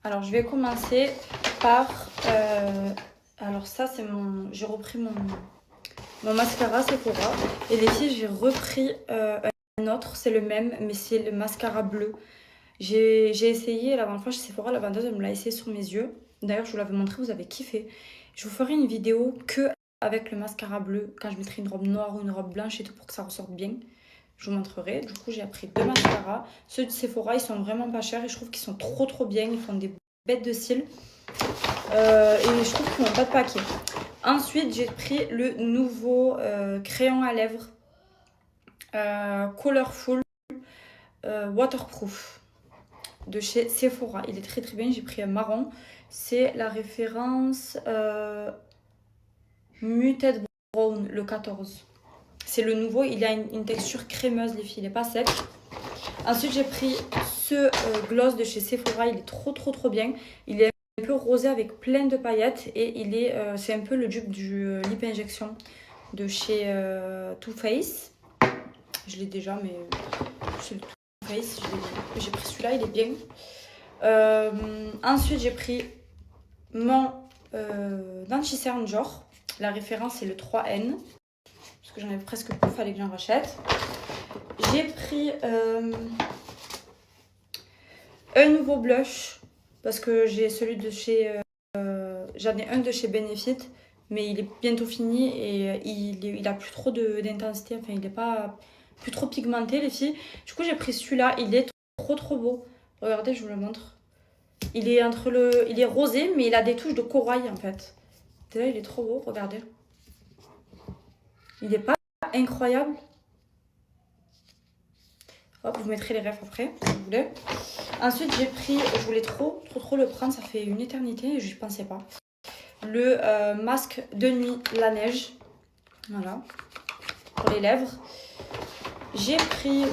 Alors, je vais commencer par... alors ça, c'est mon... J'ai repris mon mascara Sephora. Et les filles, j'ai repris un autre. C'est le même, mais c'est le mascara bleu. J'ai essayé la dernière fois chez Sephora. La vendeuse, elle me l'a essayé sur mes yeux. D'ailleurs, je vous l'avais montré, vous avez kiffé. Je vous ferai une vidéo que avec le mascara bleu. Quand je mettrai une robe noire ou une robe blanche et tout pour que ça ressorte bien. Je vous montrerai. Du coup, j'ai pris 2 mascaras. Ceux de Sephora, ils sont vraiment pas chers et je trouve qu'ils sont trop bien. Ils font des bêtes de cils. Et je trouve qu'ils n'ont pas de paquet. Ensuite, j'ai pris le nouveau crayon à lèvres Colorful Waterproof de chez Sephora. Il est très bien. J'ai pris un marron. C'est la référence Muted Brown, le 14. C'est le nouveau. Il a une texture crémeuse, les filles. Il n'est pas sec. Ensuite, j'ai pris ce gloss de chez Sephora. Il est trop bien. Il est un peu rosé avec plein de paillettes. Et il est, c'est un peu le dupe du Lip Injection de chez Too Faced. Je l'ai déjà, mais c'est le Too Faced. J'ai pris celui-là, il est bien. Ensuite, j'ai pris mon Denti-Cerne Dior. La référence est le 3N. Parce que j'en avais presque plus, il fallait que j'en rachète. J'ai pris un nouveau blush. Parce que j'ai celui de chez... j'en ai un de chez Benefit. Mais il est bientôt fini et il a plus trop d'intensité. Enfin, il n'est pas plus trop pigmenté, les filles. Du coup, j'ai pris celui-là. Il est trop beau. Regardez, je vous le montre. Il est rosé, mais il a des touches de corail, en fait. Là, il est trop beau, regardez. Il n'est pas incroyable. Hop, vous mettrez les refs après, si vous voulez. Ensuite, j'ai pris, je voulais trop le prendre. Ça fait une éternité et je n'y pensais pas. Le masque de nuit, la neige. Voilà. Pour les lèvres. J'ai pris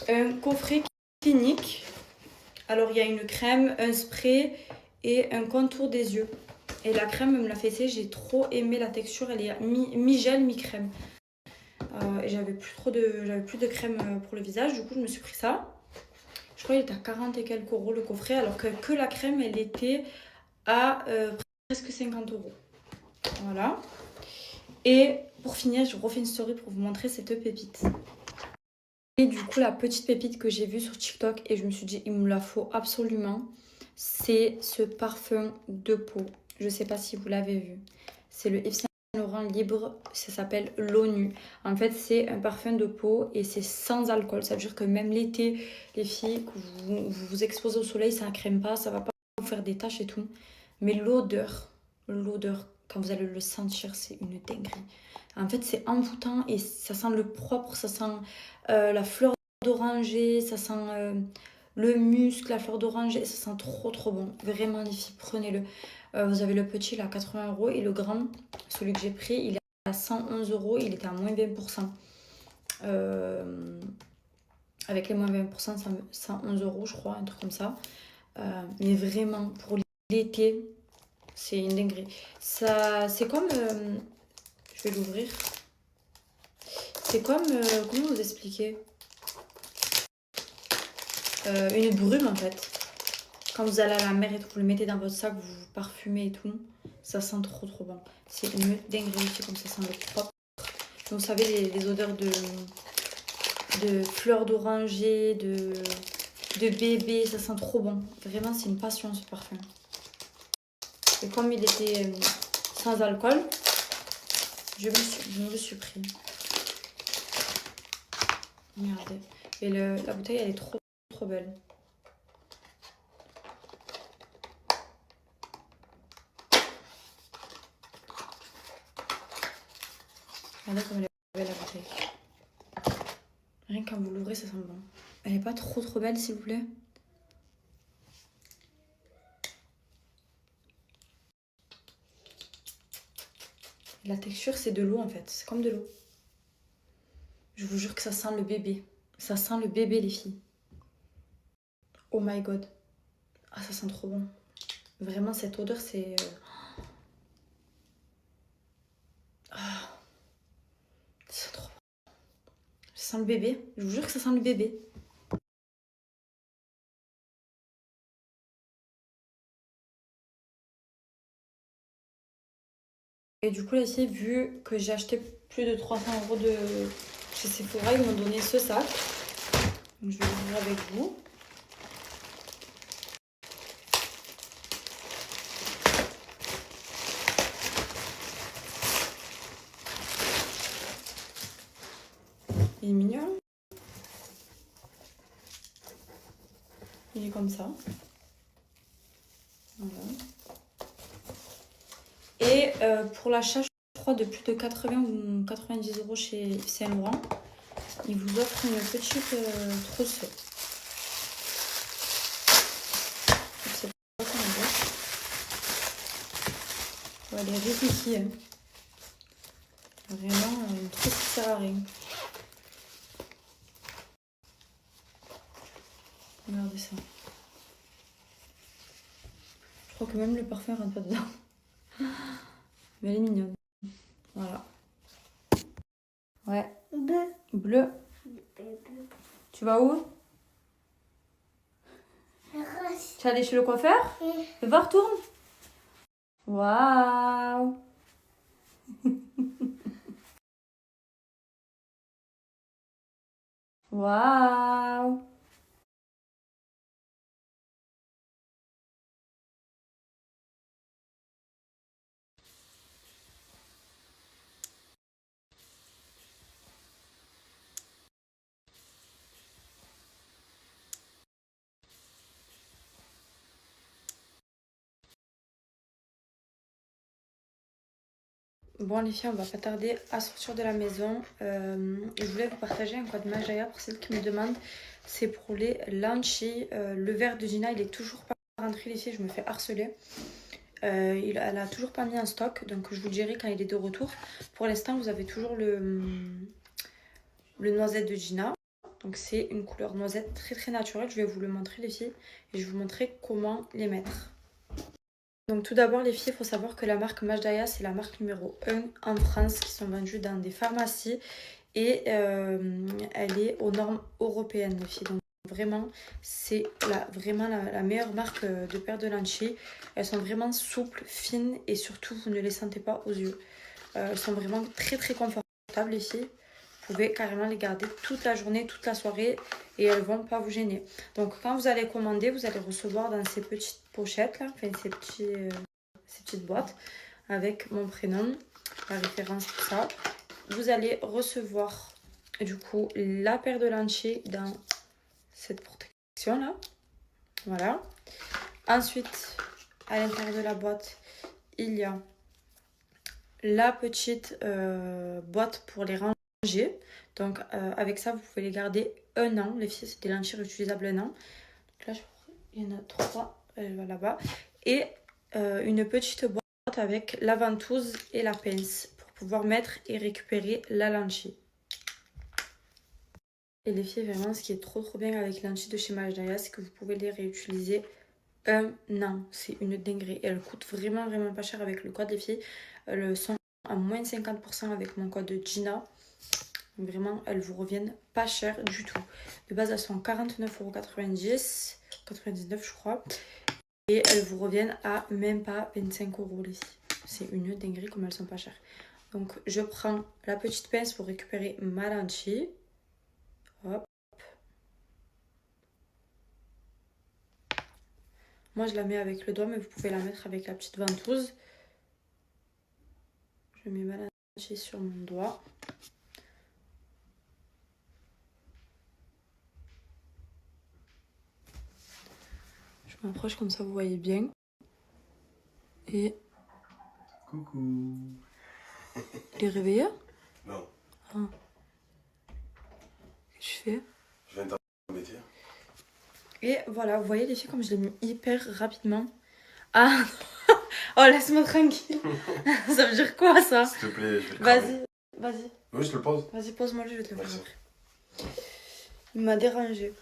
un coffret clinique. Alors, il y a une crème, un spray et un contour des yeux. Et la crème, elle me l'a fait essayer. J'ai trop aimé la texture. Elle est mi-gel, mi-crème. Et j'avais plus de crème pour le visage. Du coup, je me suis pris ça. Je crois qu'il était à 40 et quelques euros le coffret. Alors que la crème, elle était à presque 50 euros. Voilà. Et pour finir, je refais une story pour vous montrer cette pépite. Et du coup, la petite pépite que j'ai vue sur TikTok et je me suis dit, il me la faut absolument, c'est ce parfum de peau. Je sais pas si vous l'avez vu. C'est le Yves Saint Laurent Libre, ça s'appelle l'ONU. En fait, c'est un parfum de peau et c'est sans alcool. Ça veut dire que même l'été, les filles, que vous exposez au soleil, ça ne crème pas, ça va pas vous faire des taches et tout. Mais l'odeur, quand vous allez le sentir, c'est une dinguerie. En fait, c'est envoûtant et ça sent le propre, ça sent la fleur d'oranger, ça sent le muscle, la fleur d'oranger, ça sent trop bon. Vraiment, les filles, prenez-le. Vous avez le petit, là, à 80 euros et le grand, celui que j'ai pris, il est à 111 euros, il était à moins 20%. Avec les moins 20%, 111 euros, je crois, un truc comme ça. Mais vraiment, pour l'été, c'est une dinguerie. Ça, c'est comme... je vais l'ouvrir. C'est comme... comment vous expliquer une brume, en fait. Quand vous allez à la mer et tout, vous le mettez dans votre sac, vous vous parfumez et tout. Ça sent trop bon. C'est une dinguerie, c'est comme ça sent le propre. Donc, vous savez, les odeurs de fleurs d'oranger, de bébé, ça sent trop bon. Vraiment, c'est une passion, ce parfum. Et comme il était sans alcool, je me le suis pris. Regardez. Et la bouteille, elle est trop belle. Regardez comme elle est belle, la bouteille. Rien que quand vous l'ouvrez, ça sent bon. Elle est pas trop belle, s'il vous plaît? La texture, c'est de l'eau, en fait. C'est comme de l'eau. Je vous jure que ça sent le bébé. Ça sent le bébé, les filles. Oh my god. Ah, ça sent trop bon. Vraiment, cette odeur, c'est... Ah, ça sent trop bon. Ça sent le bébé. Je vous jure que ça sent le bébé. Et du coup, là, ici, vu que j'ai acheté plus de 300 € de chez Sephora, ils m'ont donné ce sac. Donc, je vais l'ouvrir avec vous. Il est mignon. Il est comme ça. Voilà. Et pour l'achat, je crois, de plus de 80 ou 90 € chez Yves Saint Laurent, il vous offre une petite trousse. Je sais pas comment dire. Ouais, elle est riquiqui, hein. Vraiment, une trousse qui sert à rien. Regardez ça. Je crois que même le parfum rentre pas dedans. Mais elle est mignonne. Voilà. Ouais. Bleu. Bleu. Tu vas où? Tu vas aller chez le coiffeur? Fais voir, retourne. Waouh. Waouh. Bon les filles, on va pas tarder à sortir de la maison. Je voulais vous partager un code Majaya pour celles qui me demandent. C'est pour les Lanchy. Le verre de Gina, il est toujours pas rentré les filles, je me fais harceler. Elle a toujours pas mis en stock, donc je vous dirai quand il est de retour. Pour l'instant, vous avez toujours le noisette de Gina. Donc c'est une couleur noisette très très naturelle. Je vais vous le montrer les filles et je vais vous montrer comment les mettre. Donc tout d'abord les filles, il faut savoir que la marque Majaya, c'est la marque numéro 1 en France qui sont vendues dans des pharmacies et elle est aux normes européennes les filles. Donc vraiment, c'est la meilleure marque de paires de lentilles. Elles sont vraiment souples, fines et surtout vous ne les sentez pas aux yeux. Elles sont vraiment très très confortables les filles. Vous pouvez carrément les garder toute la journée, toute la soirée et elles ne vont pas vous gêner. Donc quand vous allez commander, vous allez recevoir dans ces petites pochettes là, enfin ces petites boîtes avec mon prénom, la référence, tout ça. Vous allez recevoir du coup la paire de lentilles dans cette protection là. Voilà. Ensuite, à l'intérieur de la boîte, il y a la petite boîte pour les ranger. Donc avec ça vous pouvez les garder 1 an. Les filles, c'est des lentilles réutilisables 1 an. Donc là il y en a 3 là-bas. Et une petite boîte avec la ventouse et la pince pour pouvoir mettre et récupérer la lentille. Et les filles, vraiment ce qui est trop bien avec les lentilles de chez Majaya, c'est que vous pouvez les réutiliser 1 an. C'est une dinguerie. Et elles coûtent vraiment pas cher avec le code les filles. Elles sont à moins 50% avec mon code Gina. Vraiment, elles vous reviennent pas cher du tout. De base, elles sont 49,90 €, 99 je crois. Et elles vous reviennent à même pas 25 € les filles. C'est une dinguerie comme elles sont pas chères. Donc, je prends la petite pince pour récupérer ma lentille. Hop. Moi, je la mets avec le doigt, mais vous pouvez la mettre avec la petite ventouse. Je mets ma lentille sur mon doigt. Je m'approche comme ça, vous voyez bien. Et... Coucou. Il est réveillé? Non. Ah. Qu'est-ce que tu fais? Je viens de t'embêter. Et voilà, vous voyez les filles comme je l'ai mis hyper rapidement. Ah. Oh, laisse-moi tranquille. Ça veut dire quoi ça? S'il te plaît, je vais le Vas-y. Oui, je te le pose. Vas-y, pose-moi, je vais te le faire Merci. après. Il m'a dérangé.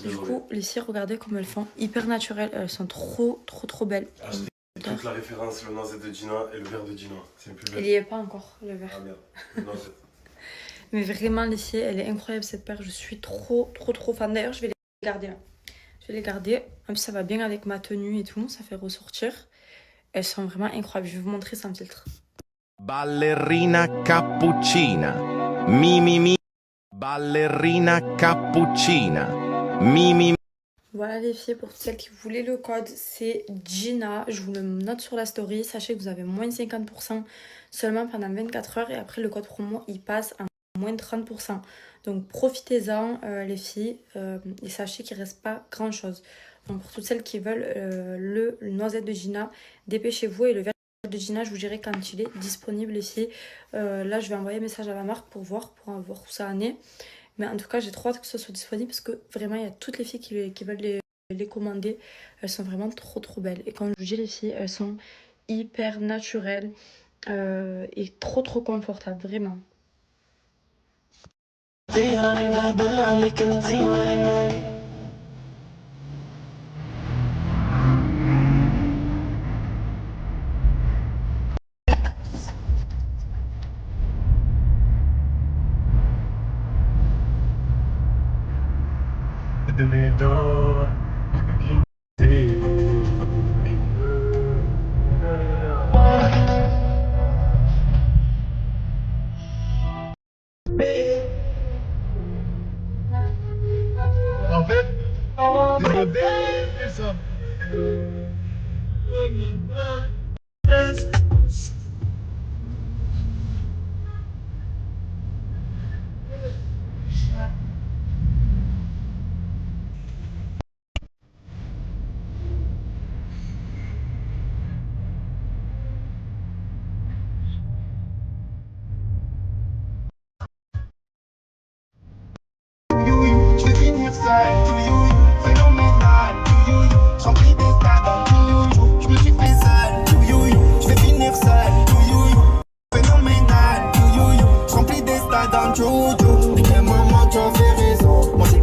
Du coup, les filles, regardez comme elles font hyper naturelles. Elles sont trop belles. Acheter toute la référence, le noisette de Gina et le verre de Gina. C'est le plus belle. Il n'y est pas encore, le verre. Ah merde, le noisette. Mais vraiment, les filles, elle est incroyable cette paire. Je suis trop fan. D'ailleurs, je vais les garder là. Je vais les garder. En plus, ça va bien avec ma tenue et tout. Ça fait ressortir. Elles sont vraiment incroyables. Je vais vous montrer sans filtre. Ballerina cappuccina. Mi mi mi. Ballerina cappuccina. Mi mi mi. Voilà les filles, pour toutes celles qui voulaient le code, c'est Gina. Je vous le note sur la story. Sachez que vous avez moins de 50% seulement pendant 24 heures. Et après, le code promo, il passe à moins de 30%. Donc profitez-en les filles. Et sachez qu'il ne reste pas grand-chose. Donc pour toutes celles qui veulent le noisette de Gina, dépêchez-vous. Et le verre de Gina, je vous dirai quand il est disponible les filles. Là, je vais envoyer un message à la marque pour voir où ça en est. Mais en tout cas, j'ai trop hâte que ce soit disponible parce que vraiment, il y a toutes les filles qui veulent les commander. Elles sont vraiment trop belles. Et comme je vous dis, les filles, elles sont hyper naturelles et trop confortables, vraiment. Je vais finir seul, phénoménal, je remplis des stades, je me suis fait seul, je vais finir seul, phénoménal, je remplis des stades en jojo, et maman tu as fait raison, moi j'ai